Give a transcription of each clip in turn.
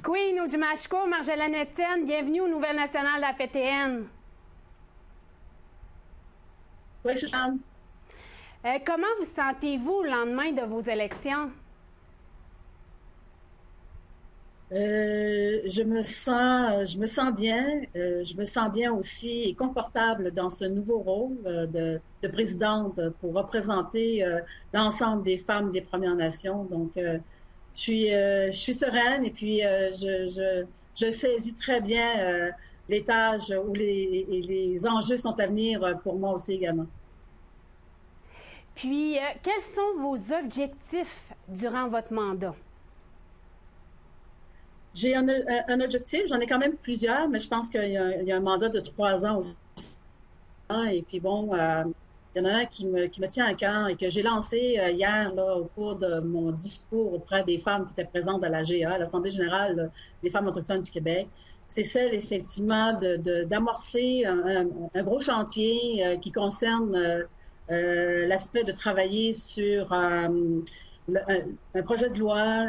Queen Ujimashko, Marjolaine Etienne, bienvenue aux Nouvelles nationales de la PTN. Oui, Suzanne. Comment vous sentez-vous au lendemain de vos élections? Je me sens bien. Je me sens bien aussi et confortable dans ce nouveau rôle de présidente pour représenter l'ensemble des femmes des Premières Nations. Donc, je suis sereine et puis je saisis très bien les tâches où les enjeux sont à venir pour moi aussi également. Puis, quels sont vos objectifs durant votre mandat? J'ai un objectif, j'en ai quand même plusieurs, mais je pense qu'il y a un mandat de 3 ans aussi. Et puis bon, il y en a un qui me tient à cœur et que j'ai lancé hier là, au cours de mon discours auprès des femmes qui étaient présentes à l'AGA, l'Assemblée générale des femmes autochtones du Québec. C'est celle, effectivement, d'amorcer un gros chantier qui concerne l'aspect de travailler sur un projet de loi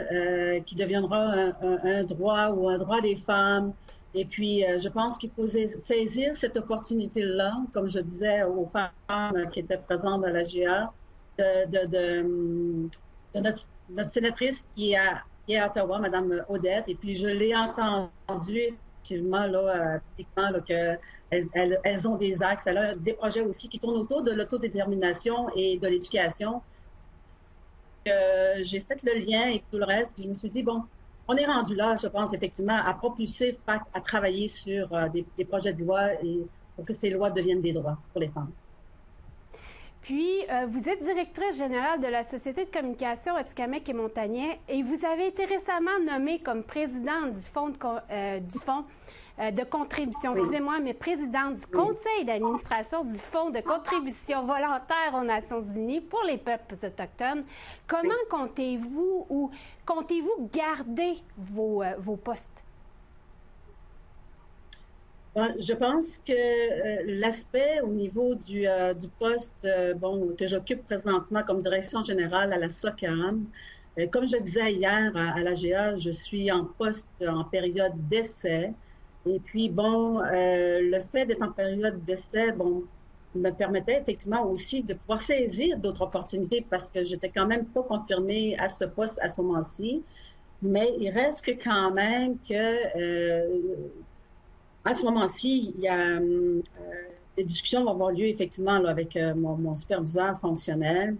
qui deviendra un droit ou un droit des femmes. Et puis, je pense qu'il faut saisir cette opportunité-là, comme je disais aux femmes qui étaient présentes à la GA, de notre sénatrice qui est à Ottawa, Mme Odette. Et puis, je l'ai entendu effectivement là, qu'elles ont des axes, elle a des projets aussi qui tournent autour de l'autodétermination et de l'éducation. J'ai fait le lien et tout le reste, puis je me suis dit, bon, on est rendu là, je pense, effectivement, à propulser, à travailler sur des projets de loi et pour que ces lois deviennent des droits pour les femmes. Puis, vous êtes directrice générale de la Société de communication Atikamekw et Montagnais et vous avez été récemment nommée comme présidente du fonds de contribution, excusez-moi, mais présidente du conseil d'administration du Fonds de contribution volontaire aux Nations unies pour les peuples autochtones. Comment comptez-vous garder vos postes? Je pense que l'aspect au niveau du poste que j'occupe présentement comme direction générale à la SOCAM, comme je disais hier à l'AGA, je suis en poste en période d'essai. Et puis, le fait d'être en période d'essai, me permettait effectivement aussi de pouvoir saisir d'autres opportunités parce que j'étais quand même pas confirmée à ce poste à ce moment-ci. Mais il reste que quand même à ce moment-ci, il y a des discussions vont avoir lieu effectivement là, avec mon superviseur fonctionnel.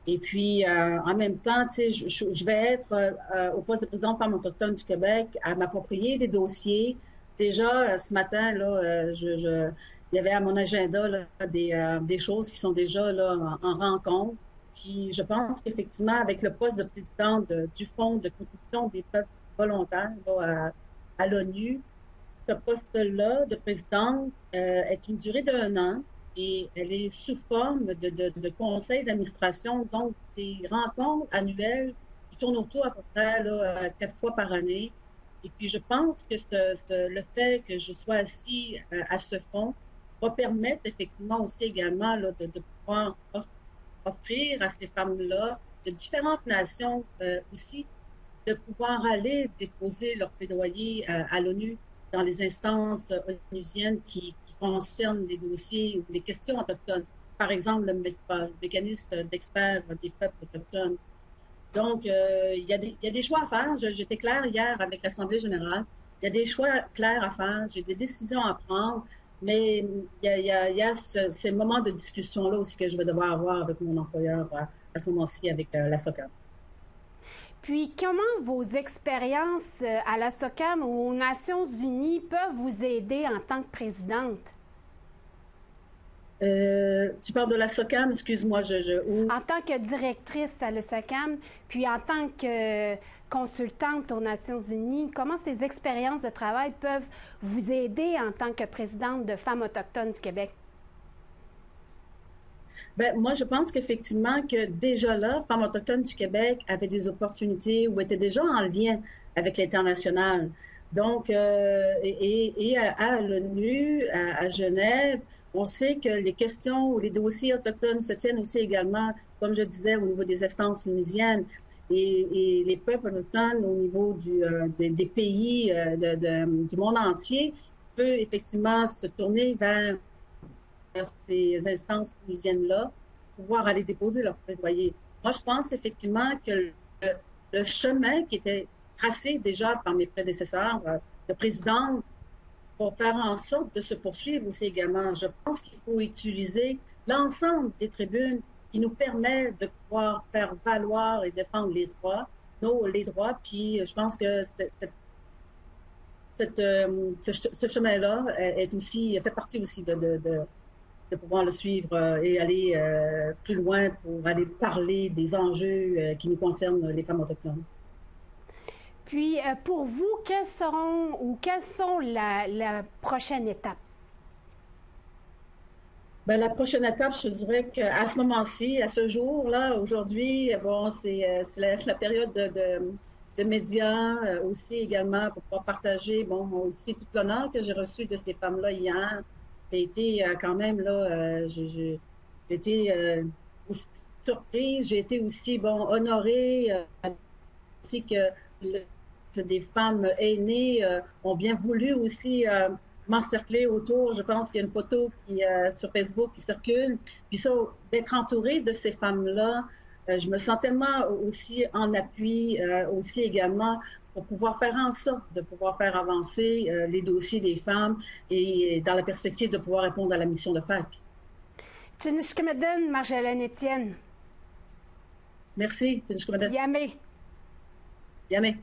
Et puis, en même temps, je vais être au poste de présidente Femmes autochtones du Québec à m'approprier des dossiers. Déjà, ce matin, là, il y avait à mon agenda là, des choses qui sont déjà là, en rencontre. Puis, je pense qu'effectivement, avec le poste de présidente du Fonds de contribution des peuples volontaires là, à l'ONU, ce poste-là de présidence est une durée d'1 an et elle est sous forme de conseil d'administration, donc des rencontres annuelles qui tournent autour à peu près là, 4 fois par année. Et puis, je pense que le fait que je sois assis à ce fonds va permettre effectivement aussi également là, de pouvoir offrir à ces femmes-là de différentes nations aussi de pouvoir aller déposer leur plaidoyer à l'ONU dans les instances onusiennes qui concernent les dossiers ou les questions autochtones. Par exemple, le mécanisme d'experts des peuples autochtones. Donc, il y a des choix à faire. J'étais claire hier avec l'Assemblée générale. Il y a des choix clairs à faire. J'ai des décisions à prendre. Mais il y a ces moments de discussion-là aussi que je vais devoir avoir avec mon employeur à ce moment-ci avec la SOCAM. Puis, comment vos expériences à la SOCAM ou aux Nations unies peuvent vous aider en tant que présidente? Tu parles de la SOCAM, excuse-moi. En tant que directrice à la SOCAM, puis en tant que consultante aux Nations unies, comment ces expériences de travail peuvent vous aider en tant que présidente de Femmes autochtones du Québec? Moi, je pense qu'effectivement que déjà là, Femmes autochtones du Québec avaient des opportunités ou étaient déjà en lien avec l'international. Donc, à l'ONU, à Genève, on sait que les questions ou les dossiers autochtones se tiennent aussi également, comme je disais, au niveau des instances onusiennes. et les peuples autochtones au niveau des pays du monde entier peut effectivement se tourner vers ces instances onusiennes-là, pouvoir aller déposer leur plaidoyer. Moi, je pense effectivement que le chemin qui était tracé déjà par mes prédécesseurs, le président, pour faire en sorte de se poursuivre aussi également. Je pense qu'il faut utiliser l'ensemble des tribunes qui nous permet de pouvoir faire valoir et défendre les droits, les droits. Puis je pense que ce chemin-là fait partie aussi de pouvoir le suivre et aller plus loin pour aller parler des enjeux qui nous concernent les femmes autochtones. Puis, pour vous, quelles sont la prochaine étape? Ben, la prochaine étape, je dirais qu'à ce moment-ci, à ce jour-là, aujourd'hui, bon, c'est la période de médias aussi également pour pouvoir partager, bon, aussi tout l'honneur que j'ai reçu de ces femmes-là hier. Ça a été quand même, là, j'ai été aussi surprise, j'ai été aussi, bon, honorée aussi que des femmes aînées ont bien voulu aussi m'encercler autour. Je pense qu'il y a une photo sur Facebook qui circule. Puis ça, d'être entourée de ces femmes-là, je me sens tellement aussi en appui, aussi également pour pouvoir faire en sorte de pouvoir faire avancer les dossiers des femmes et dans la perspective de pouvoir répondre à la mission de FAC. Tsinishkemeden, Marjolaine Étienne. Merci, Tsinishkemeden. Yamé. Yamé.